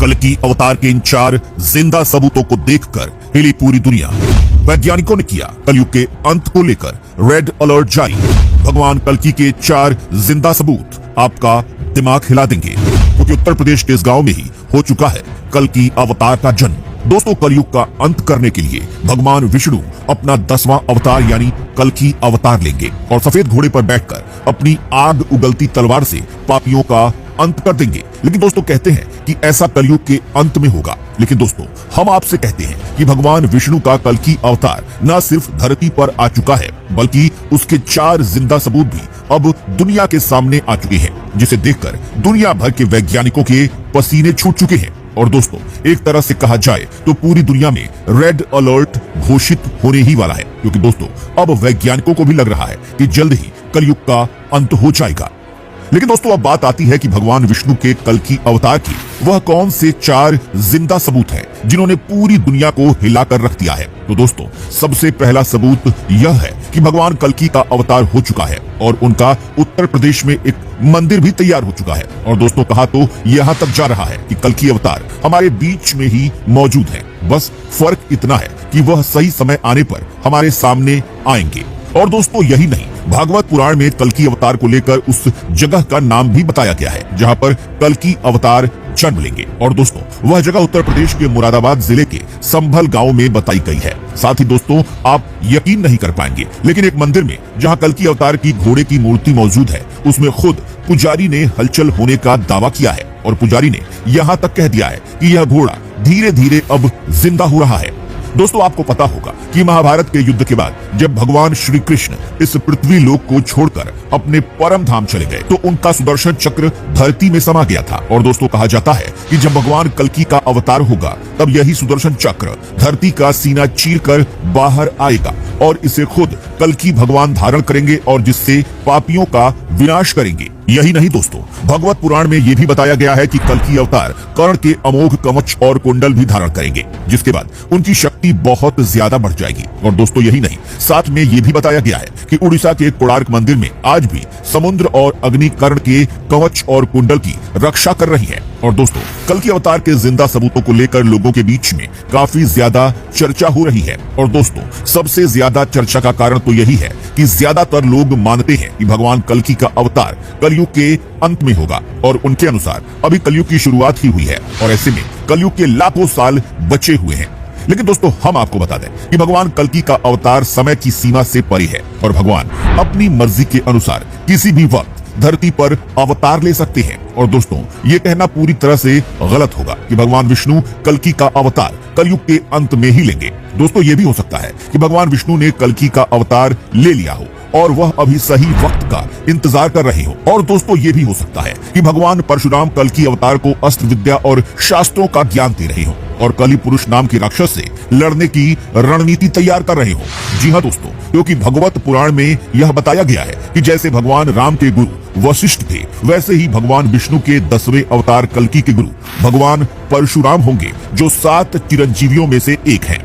कल्कि अवतार के इन 4 जिंदा सबूतों को देखकर हिली पूरी दुनिया। वैज्ञानिकों ने किया कलयुग के अंत को लेकर रेड अलर्ट जारी। भगवान कल्कि के 4 जिंदा सबूत आपका दिमाग हिला देंगे, क्योंकि उत्तर प्रदेश के इस गांव में ही हो चुका है कल्कि अवतार का जन्म। दोस्तों, कलयुग का अंत करने के लिए भगवान विष्णु अपना 10वां अवतार यानी कल्कि अवतार लेंगे और सफेद घोड़े पर बैठकर अपनी आग उगलती तलवार से पापियों का अंत कर देंगे। लेकिन दोस्तों, कहते हैं कि ऐसा कलयुग के अंत में होगा। लेकिन दोस्तों, हम आपसे कहते हैं कि भगवान विष्णु का कल्कि अवतार न सिर्फ धरती पर आ चुका है, बल्कि उसके 4 जिंदा सबूत भी अब दुनिया के सामने आ चुके हैं, जिसे देखकर दुनिया भर के वैज्ञानिकों के पसीने छूट चुके हैं। और दोस्तों, एक तरह से कहा जाए तो पूरी दुनिया में रेड अलर्ट घोषित होने ही वाला है, क्योंकि दोस्तों अब वैज्ञानिकों को भी लग रहा है कि जल्द ही कलयुग का अंत हो जाएगा। लेकिन दोस्तों, अब बात आती है कि भगवान विष्णु के कल्कि अवतार के वह कौन से 4 जिंदा सबूत हैं जिन्होंने पूरी दुनिया को हिलाकर रख दिया है। तो दोस्तों, सबसे पहला सबूत यह है कि भगवान कल्कि का अवतार हो चुका है और उनका उत्तर प्रदेश में एक मंदिर भी तैयार हो चुका है। और दोस्तों, कहा तो यहाँ तक जा रहा है कि कल्कि अवतार हमारे बीच में ही मौजूद है। बस फर्क इतना है कि वह सही समय आने पर हमारे सामने आएंगे। और दोस्तों, यही नहीं, भागवत पुराण में कल्कि अवतार को लेकर उस जगह का नाम भी बताया गया है जहां पर कल्कि अवतार जन्म लेंगे। और दोस्तों, वह जगह उत्तर प्रदेश के मुरादाबाद जिले के संभल गांव में बताई गई है। साथ ही दोस्तों, आप यकीन नहीं कर पाएंगे, लेकिन एक मंदिर में जहां कल्कि अवतार की घोड़े की मूर्ति मौजूद है, उसमें खुद पुजारी ने हलचल होने का दावा किया है। और पुजारी ने यहाँ तक कह दिया है कि यह घोड़ा धीरे धीरे अब जिंदा हो रहा है। दोस्तों, आपको पता होगा कि महाभारत के युद्ध के बाद जब भगवान श्री कृष्ण इस पृथ्वी लोक को छोड़कर अपने परम धाम चले गए, तो उनका सुदर्शन चक्र धरती में समा गया था। और दोस्तों, कहा जाता है कि जब भगवान कल्कि का अवतार होगा, तब यही सुदर्शन चक्र धरती का सीना चीरकर बाहर आएगा और इसे खुद कल्कि भगवान धारण करेंगे और जिससे पापियों का विनाश करेंगे। यही नहीं दोस्तों, भगवत पुराण में यह भी बताया गया है कि कल्कि अवतार कर्ण के अमोघ कवच और कुंडल भी धारण करेंगे, जिसके बाद उनकी शक्ति बहुत ज्यादा बढ़ जाएगी। और दोस्तों, यही नहीं, साथ में यह भी बताया गया है कि उड़ीसा के कोणार्क मंदिर में आज भी समुद्र और अग्नि कर्ण के कवच और कुंडल की रक्षा कर रही है। और दोस्तों, कल्कि अवतार के जिंदा सबूतों को लेकर लोगों के बीच में काफी ज्यादा चर्चा हो रही है। और दोस्तों, सबसे ज्यादा चर्चा का कारण तो यही है कि ज्यादातर लोग मानते हैं कि भगवान कल्कि का अवतार कलयुग के अंत में होगा और उनके अनुसार अभी कलयुग की शुरुआत ही हुई है और ऐसे में कलयुग के लाखों साल बचे हुए हैं। लेकिन दोस्तों, हम आपको बता दें कि भगवान कल्कि का अवतार समय की सीमा से परे है और भगवान अपनी मर्जी के अनुसार किसी भी वक्त धरती पर अवतार ले सकते हैं। और दोस्तों, ये कहना पूरी तरह से गलत होगा कि भगवान विष्णु कल्कि का अवतार कलयुग के अंत में ही लेंगे। दोस्तों, ये भी हो सकता है कि भगवान विष्णु ने कल्कि का अवतार ले लिया हो और वह अभी सही वक्त का इंतजार कर रहे हो। और दोस्तों, ये भी हो सकता है कि भगवान परशुराम कल्कि अवतार को अस्त्र विद्या और शास्त्रों का ज्ञान दे रहे हो और कलि पुरुष नाम के राक्षस से लड़ने की रणनीति तैयार कर रहे हो। जी हाँ दोस्तों, क्योंकि भगवत पुराण में यह बताया गया है कि जैसे भगवान राम के गुरु वशिष्ठ थे, वैसे ही भगवान विष्णु के 10वें अवतार कल्कि के गुरु भगवान परशुराम होंगे, जो 7 चिरंजीवियों में से एक हैं।